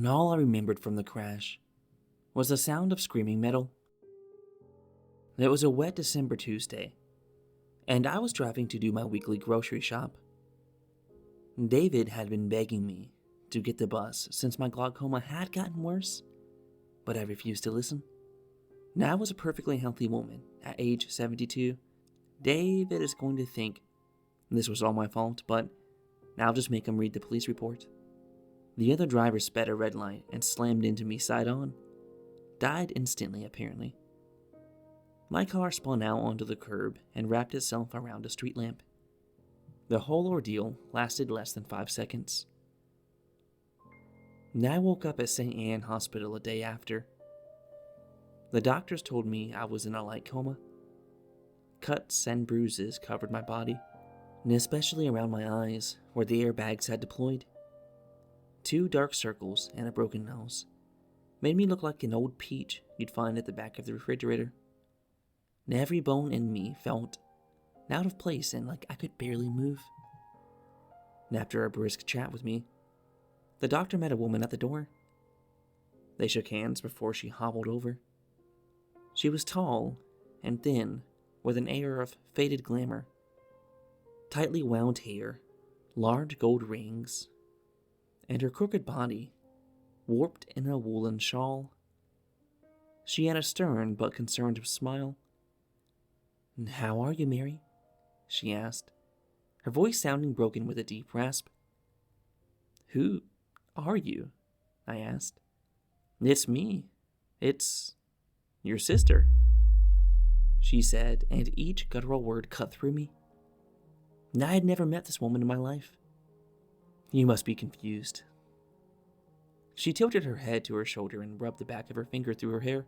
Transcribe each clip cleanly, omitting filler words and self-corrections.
and all I remembered from the crash was the sound of screaming metal. It was a wet December Tuesday, and I was driving to do my weekly grocery shop. David had been begging me to get the bus since my glaucoma had gotten worse, but I refused to listen. Now I was a perfectly healthy woman at age 72. David is going to think this was all my fault, but I'll just make him read the police report. The other driver sped a red light and slammed into me side on. Died instantly, apparently. My car spun out onto the curb and wrapped itself around a street lamp. The whole ordeal lasted less than 5 seconds. I woke up at St. Anne Hospital a day after. The doctors told me I was in a light coma. Cuts and bruises covered my body, and especially around my eyes where the airbags had deployed. 2 dark circles and a broken nose made me look like an old peach you'd find at the back of the refrigerator. And every bone in me felt out of place and like I could barely move. And after a brisk chat with me, the doctor met a woman at the door. They shook hands before she hobbled over. She was tall and thin, with an air of faded glamour. Tightly wound hair, large gold rings, and her crooked body warped in a woolen shawl. She had a stern but concerned smile. "How are you, Mary?" she asked, her voice sounding broken with a deep rasp. "Who are you?" I asked. "It's me. It's your sister," she said, and each guttural word cut through me. I had never met this woman in my life. "You must be confused." She tilted her head to her shoulder and rubbed the back of her finger through her hair.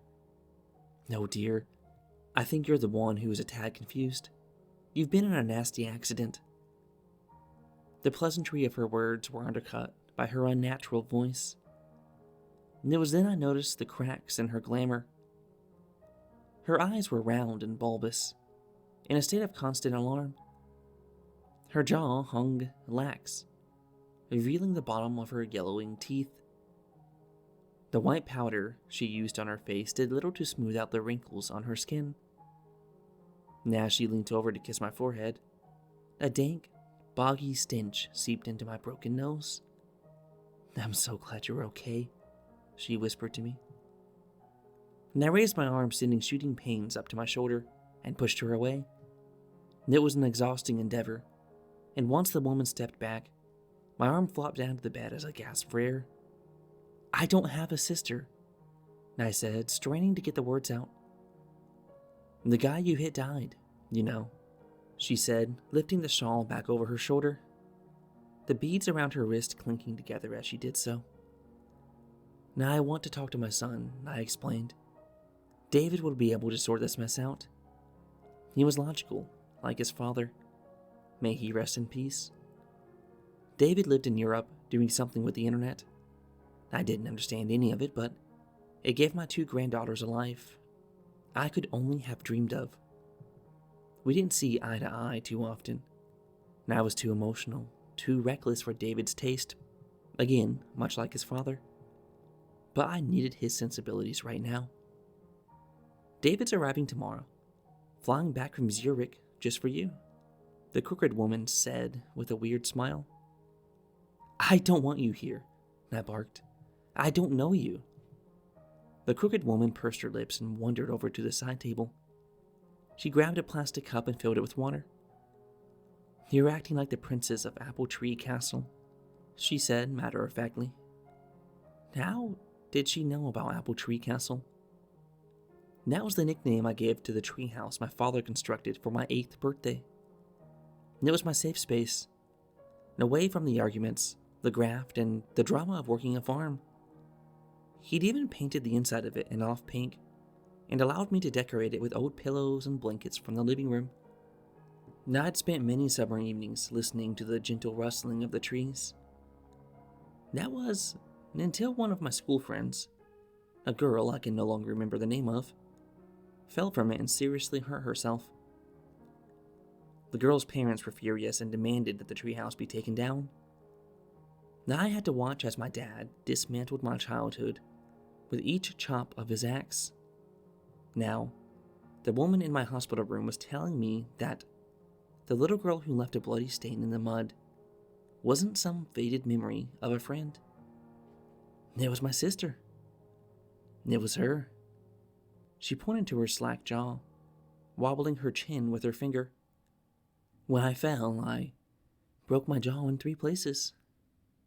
"No, dear. I think you're the one who is a tad confused. You've been in a nasty accident." The pleasantry of her words were undercut by her unnatural voice. And it was then I noticed the cracks in her glamour. Her eyes were round and bulbous, in a state of constant alarm. Her jaw hung lax, revealing the bottom of her yellowing teeth. The white powder she used on her face did little to smooth out the wrinkles on her skin. As she leaned over to kiss my forehead, a dank, boggy stench seeped into my broken nose. "I'm so glad you're okay," she whispered to me. And I raised my arm, sending shooting pains up to my shoulder, and pushed her away. It was an exhausting endeavor, and once the woman stepped back, my arm flopped down to the bed as I gasped for air. "I don't have a sister," I said, straining to get the words out. "The guy you hit died, you know," she said, lifting the shawl back over her shoulder, the beads around her wrist clinking together as she did so. "Now I want to talk to my son," I explained. "David will be able to sort this mess out. He was logical, like his father. May he rest in peace." David lived in Europe doing something with the internet. I didn't understand any of it, but it gave my 2 granddaughters a life I could only have dreamed of. We didn't see eye to eye too often, and I was too emotional, too reckless for David's taste, again, much like his father. But I needed his sensibilities right now. "David's arriving tomorrow, flying back from Zurich just for you," the crooked woman said with a weird smile. "I don't want you here," I barked. "I don't know you." The crooked woman pursed her lips and wandered over to the side table. She grabbed a plastic cup and filled it with water. "You're acting like the princess of Apple Tree Castle," she said matter-of-factly. How did she know about Apple Tree Castle? That was the nickname I gave to the treehouse my father constructed for my 8th birthday. And it was my safe space, and away from the arguments, the graft, and the drama of working a farm. He'd even painted the inside of it in off pink, and allowed me to decorate it with old pillows and blankets from the living room. And I'd spent many summer evenings listening to the gentle rustling of the trees. That was until one of my school friends, a girl I can no longer remember the name of, fell from it and seriously hurt herself. The girl's parents were furious and demanded that the treehouse be taken down. Now I had to watch as my dad dismantled my childhood with each chop of his axe. Now, the woman in my hospital room was telling me that the little girl who left a bloody stain in the mud wasn't some faded memory of a friend. It was my sister. It was her. She pointed to her slack jaw, wobbling her chin with her finger. When I fell, I broke my jaw in 3 places,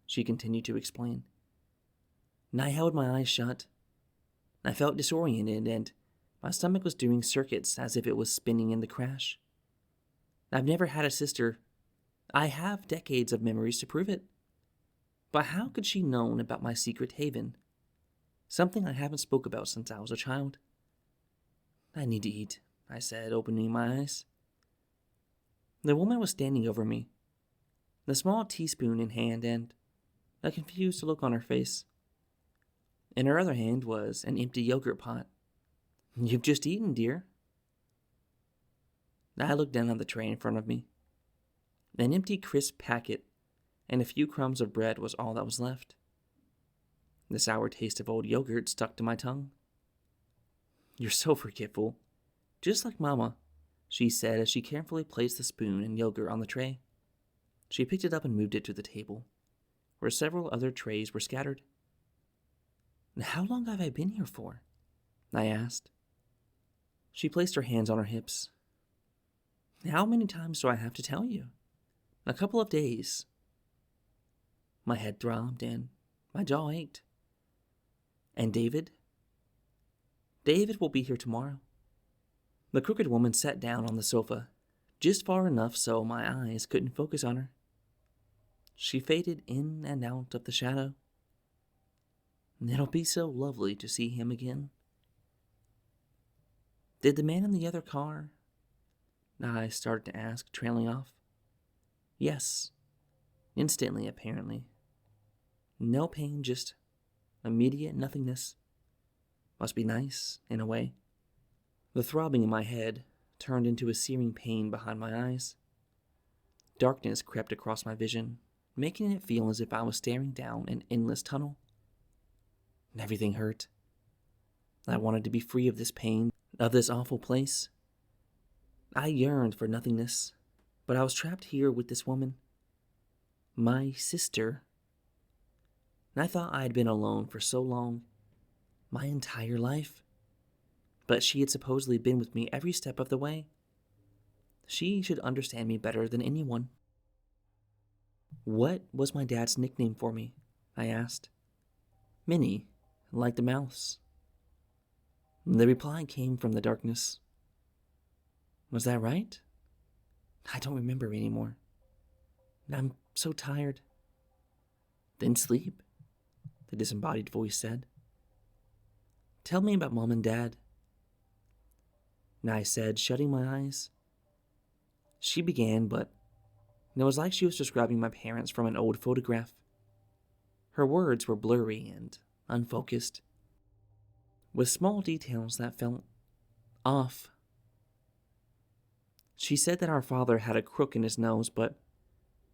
she continued to explain. And I held my eyes shut. I felt disoriented, and my stomach was doing circuits as if it was spinning in the crash. I've never had a sister. I have decades of memories to prove it. But how could she known about my secret haven? Something I haven't spoke about since I was a child. I need to eat, I said, opening my eyes. The woman was standing over me, the small teaspoon in hand and a confused look on her face. In her other hand was an empty yogurt pot. You've just eaten, dear. I looked down on the tray in front of me. An empty crisp packet and a few crumbs of bread was all that was left. The sour taste of old yogurt stuck to my tongue. You're so forgetful. Just like Mama, she said as she carefully placed the spoon and yogurt on the tray. She picked it up and moved it to the table, where several other trays were scattered. How long have I been here for? I asked. She placed her hands on her hips. How many times do I have to tell you? A couple of days. My head throbbed and my jaw ached. And David? David will be here tomorrow. The crooked woman sat down on the sofa, just far enough so my eyes couldn't focus on her. She faded in and out of the shadow. It'll be so lovely to see him again. Did the man in the other car? I started to ask, trailing off. Yes. Instantly, apparently. No pain, just immediate nothingness. Must be nice, in a way. The throbbing in my head turned into a searing pain behind my eyes. Darkness crept across my vision, making it feel as if I was staring down an endless tunnel. Everything hurt. I wanted to be free of this pain, of this awful place. I yearned for nothingness, but I was trapped here with this woman. My sister. And I thought I had been alone for so long, my entire life. But she had supposedly been with me every step of the way. She should understand me better than anyone. What was my dad's nickname for me? I asked. Minnie, like the mouse. The reply came from the darkness. Was that right? I don't remember anymore. I'm so tired. Then sleep, the disembodied voice said. Tell me about Mom and Dad. I said, shutting my eyes. She began, but it was like she was describing my parents from an old photograph. Her words were blurry and unfocused, with small details that felt off. She said that our father had a crook in his nose, but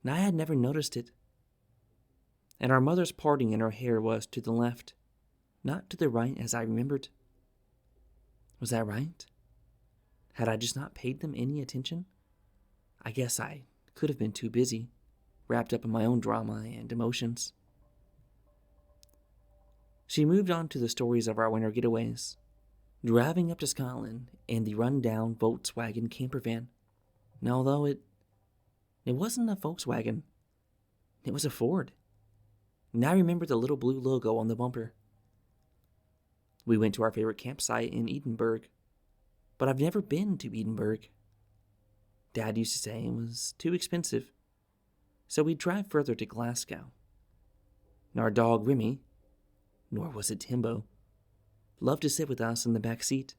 I had never noticed it. And our mother's parting in her hair was to the left, not to the right as I remembered. Was that right? Had I just not paid them any attention? I guess I could have been too busy, wrapped up in my own drama and emotions. She moved on to the stories of our winter getaways, driving up to Scotland in the run-down Volkswagen camper van. And although it wasn't a Volkswagen, it was a Ford. And I remember the little blue logo on the bumper. We went to our favorite campsite in Edinburgh, but I've never been to Edinburgh. Dad used to say it was too expensive, so we'd drive further to Glasgow. And our dog Remy, nor was it Timbo, loved to sit with us in the back seat.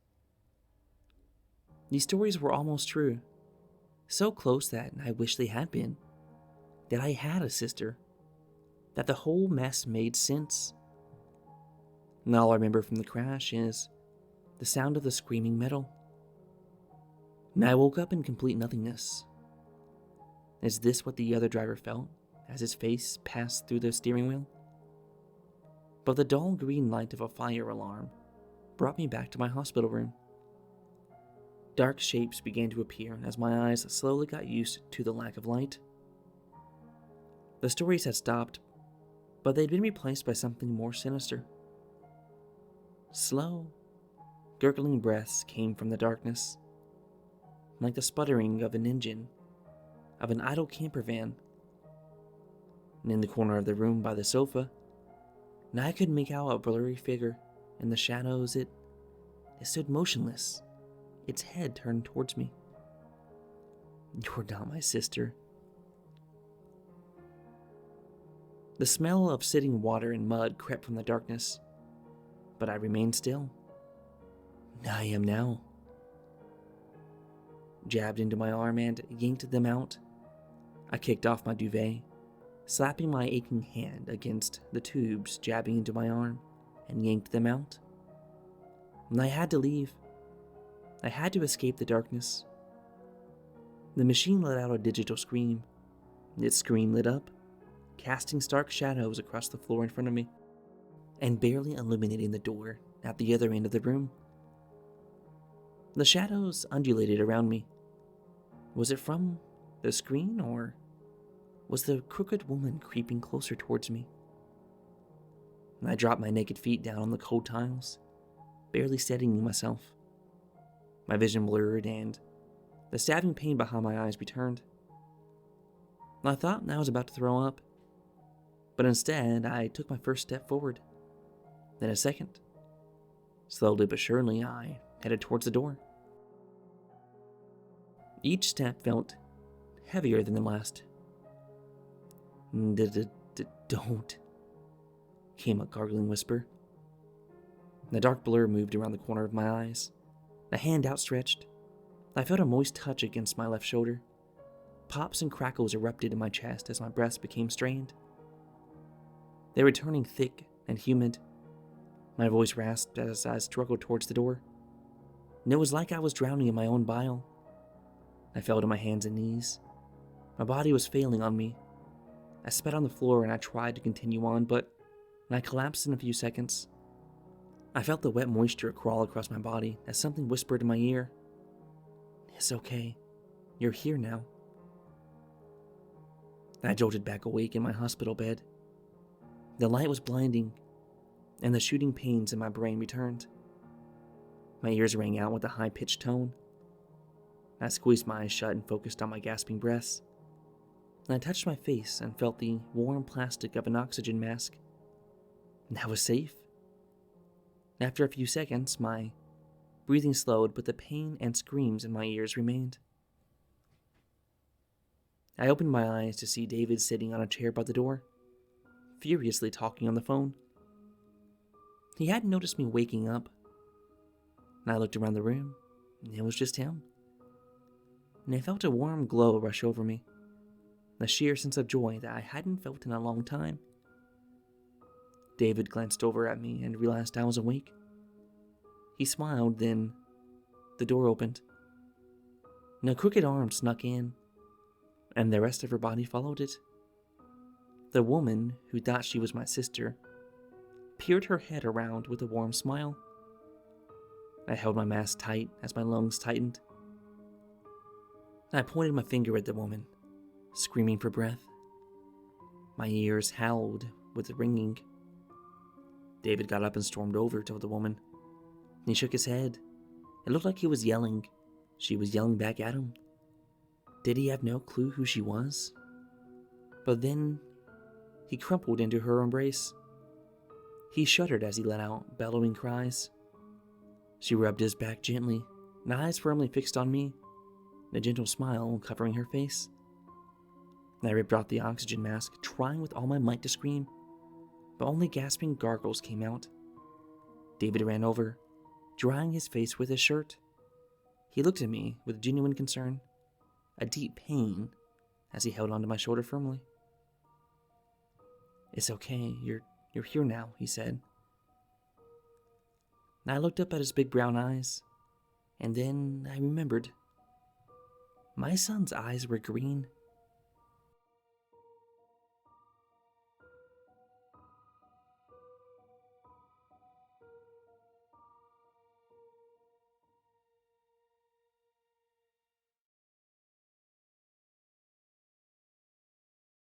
These stories were almost true, so close that I wish they had been, that I had a sister, that the whole mess made sense. And all I remember from the crash is the sound of the screaming metal. And I woke up in complete nothingness. Is this what the other driver felt as his face passed through the steering wheel. But the dull green light of a fire alarm brought me back to my hospital room. Dark shapes began to appear as my eyes slowly got used to the lack of light. The stories had stopped, but they'd been replaced by something more sinister. Slow, gurgling breaths came from the darkness, like the sputtering of an engine of an idle camper van. And in the corner of the room by the sofa, now I could make out a blurry figure. In the shadows, it stood motionless, its head turned towards me. "You're not my sister." The smell of sitting water and mud crept from the darkness, but I remained still. "I am now." Jabbed into my arm and yanked them out. I kicked off my duvet, slapping my aching hand against the tubes jabbing into my arm, and yanked them out. And I had to leave. I had to escape the darkness. The machine let out a digital scream. Its screen lit up, casting stark shadows across the floor in front of me, and barely illuminating the door at the other end of the room. The shadows undulated around me. Was it from the screen, or was the crooked woman creeping closer towards me? I dropped my naked feet down on the cold tiles, barely steadying myself. My vision blurred, and the stabbing pain behind my eyes returned. I thought I was about to throw up, but instead I took my first step forward, then a second. Slowly but surely, I headed towards the door. Each step felt heavier than the last. "Don't," came a gargling whisper. The dark blur moved around the corner of my eyes. A hand outstretched. I felt a moist touch against my left shoulder. Pops and crackles erupted in my chest as my breaths became strained. They were turning thick and humid. My voice rasped as I struggled towards the door, and it was like I was drowning in my own bile. I fell to my hands and knees. My body was failing on me. I spat on the floor and I tried to continue on, but I collapsed in a few seconds. I felt the wet moisture crawl across my body as something whispered in my ear. "It's okay. You're here now." I jolted back awake in my hospital bed. The light was blinding, and the shooting pains in my brain returned. My ears rang out with a high-pitched tone. I squeezed my eyes shut and focused on my gasping breaths. I touched my face and felt the warm plastic of an oxygen mask. I was safe. After a few seconds, my breathing slowed, but the pain and screams in my ears remained. I opened my eyes to see David sitting on a chair by the door, furiously talking on the phone. He hadn't noticed me waking up. I looked around the room, and it was just him. And I felt a warm glow rush over me, a sheer sense of joy that I hadn't felt in a long time. David glanced over at me and realized I was awake. He smiled, then the door opened, and a crooked arm snuck in, and the rest of her body followed it. The woman, who thought she was my sister, peered her head around with a warm smile. I held my mask tight as my lungs tightened. I pointed my finger at the woman, screaming for breath. My ears howled with the ringing. David got up and stormed over to the woman. He shook his head. It looked like he was yelling. She was yelling back at him. Did he have no clue who she was? But then he crumpled into her embrace. He shuddered as he let out bellowing cries. She rubbed his back gently, and eyes firmly fixed on me, and a gentle smile covering her face. I ripped off the oxygen mask, trying with all my might to scream, but only gasping gargles came out. David ran over, drying his face with his shirt. He looked at me with genuine concern, a deep pain, as he held onto my shoulder firmly. "It's okay, you're here now," he said. I looked up at his big brown eyes, and then I remembered. My son's eyes were green,